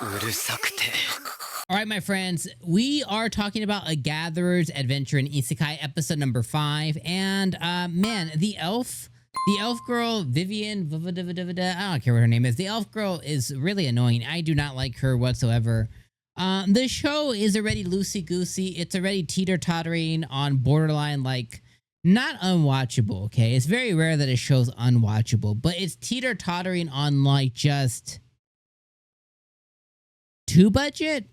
All right, my friends, we are talking about A Gatherer's Adventure in Isekai, episode number 5. And man, the elf girl, Vivian, I don't care what her name is. The elf girl is really annoying. I do not like her whatsoever. The show is already loosey-goosey. It's already teeter-tottering on borderline, like, not unwatchable, okay? It's very rare that a show's unwatchable, but it's teeter-tottering on, like, just too budget?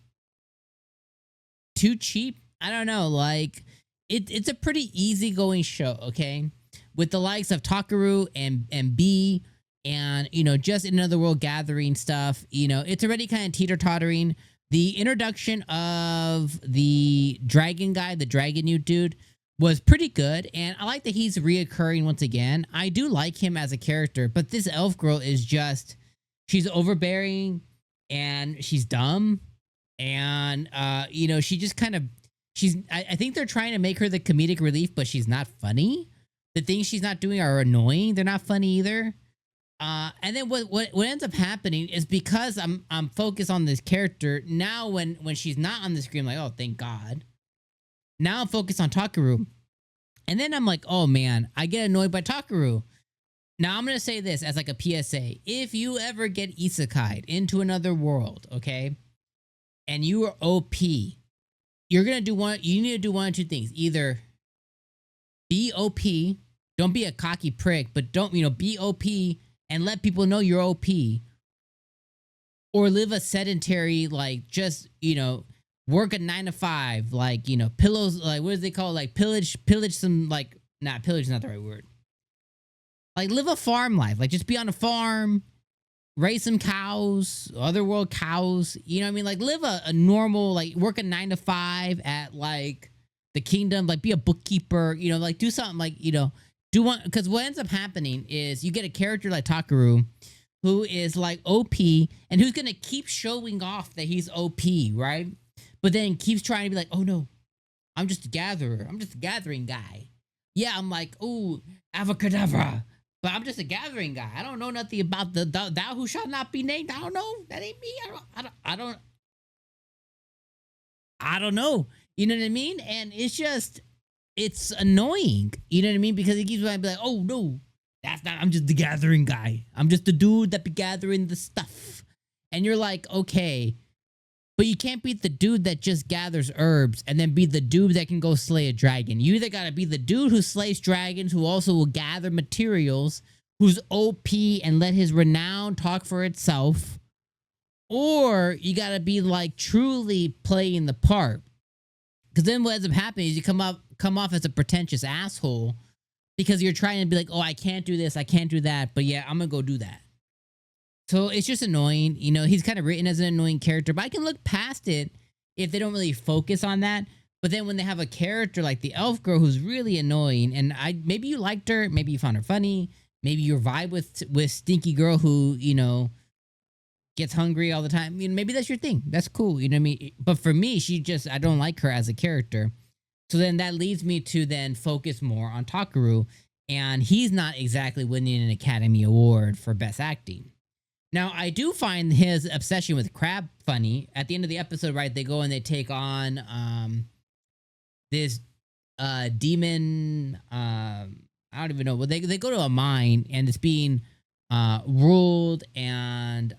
Too cheap? I don't know. Like, it's a pretty easygoing show, okay? With the likes of Takaru and B and, you know, just in Another World Gathering stuff, you know, it's already kind of teeter-tottering. The introduction of the dragon guy, the dragon newt dude, was pretty good, and I like that he's reoccurring once again. I do like him as a character, but this elf girl is just, she's overbearing, and she's dumb, and, you know, she just kind of, I think they're trying to make her the comedic relief, but she's not funny. The things she's not doing are annoying. They're not funny either. And then what ends up happening is because I'm focused on this character now. When she's not on the screen, I'm like, oh, thank God. Now I'm focused on Takaru, and then I'm like, oh man, I get annoyed by Takaru. Now I'm gonna say this as like a PSA: if you ever get isekai'd into another world, okay, and you are OP, you're gonna do one. You need to do one of two things: either be OP, don't be a cocky prick, but don't, you know, be OP and let people know you're OP, or live a sedentary, like, just, you know, work a 9 to 5, like, you know, pillows, like, what do they call it? Like, pillage some, like, not pillage is not the right word. Like, live a farm life, like, just be on a farm, raise some cows, otherworld cows, you know what I mean? Like, live a normal, like, work a 9 to 5 at, like, the kingdom, like, be a bookkeeper, you know, like, do something, like, you know, do one, because what ends up happening is you get a character like Takaru who is like OP and who's gonna keep showing off that he's OP, right? But then keeps trying to be like, oh no, I'm just a gatherer, I'm just a gathering guy. Yeah, I'm like, oh, avocadabra, but I'm just a gathering guy. I don't know nothing about the thou who shall not be named. I don't know, that ain't me. I don't know. You know what I mean? And it's just, it's annoying. You know what I mean? Because he keeps trying to be like, oh no, that's not, I'm just the gathering guy. I'm just the dude that be gathering the stuff. And you're like, okay, but you can't be the dude that just gathers herbs and then be the dude that can go slay a dragon. You either gotta be the dude who slays dragons, who also will gather materials, who's OP and let his renown talk for itself, or you gotta be like truly playing the part. Because then what ends up happening is you come off as a pretentious asshole because you're trying to be like, oh, I can't do this, I can't do that, but yeah, I'm gonna go do that. So it's just annoying. You know, he's kind of written as an annoying character, but I can look past it if they don't really focus on that. But then when they have a character like the elf girl who's really annoying, and maybe you liked her, maybe you found her funny, maybe your vibe with Stinky Girl who, you know, gets hungry all the time. You know, maybe that's your thing. That's cool. You know what I mean? But for me, I don't like her as a character. So then that leads me to then focus more on Takaru, and he's not exactly winning an Academy Award for Best Acting. Now, I do find his obsession with Crab funny. At the end of the episode, right, they go and they take on this demon. I don't even know. Well, they go to a mine, and it's being ruled and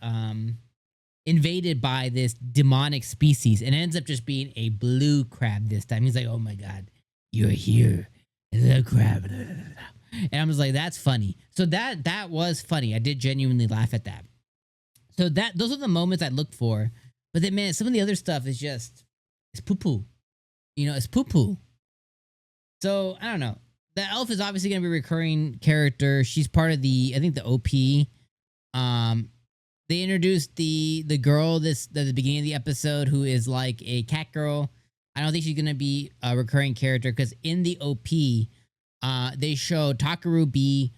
invaded by this demonic species, and it ends up just being a blue crab this time. He's like, oh my God, you're here, the crab. And I'm just like, that's funny. So that was funny. I did genuinely laugh at that. So those are the moments I look for. But then, man, some of the other stuff is just, it's poo-poo. You know, it's poo-poo. So, I don't know. The elf is obviously going to be a recurring character. She's part of the, I think, the OP. They introduced the girl at the beginning of the episode who is like a cat girl. I don't think she's going to be a recurring character because in the OP, they show Takaru be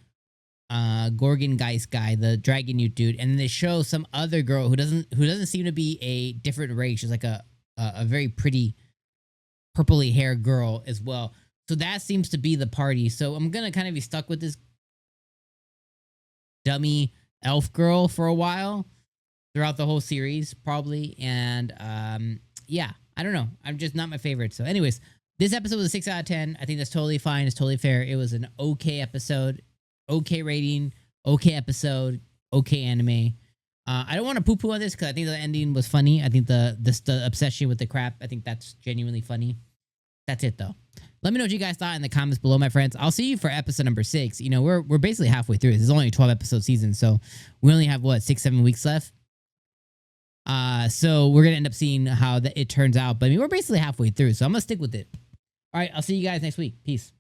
𝐒𝐻𝐴 guy, the dragon newt dude, and then they show some other girl who doesn't seem to be a different race. She's like a very pretty purpley haired girl as well. So that seems to be the party. So I'm gonna kind of be stuck with this dummy elf girl for a while. throughout the whole series, probably. And yeah, I don't know. I'm just not my favorite. So, anyways, this episode was a 6 out of 10. I think that's totally fine. It's totally fair. It was an okay episode, okay rating, okay episode, okay anime. I don't want to poo-poo on this because I think the ending was funny. I think the obsession with the crap, I think that's genuinely funny. That's it though. Let me know what you guys thought in the comments below, my friends. I'll see you for episode number 6. You know, we're basically halfway through. This is only a 12 episode season, so we only have what 6-7 weeks left. So we're gonna end up seeing how it turns out. But I mean, we're basically halfway through, so I'm gonna stick with it. All right, I'll see you guys next week. Peace.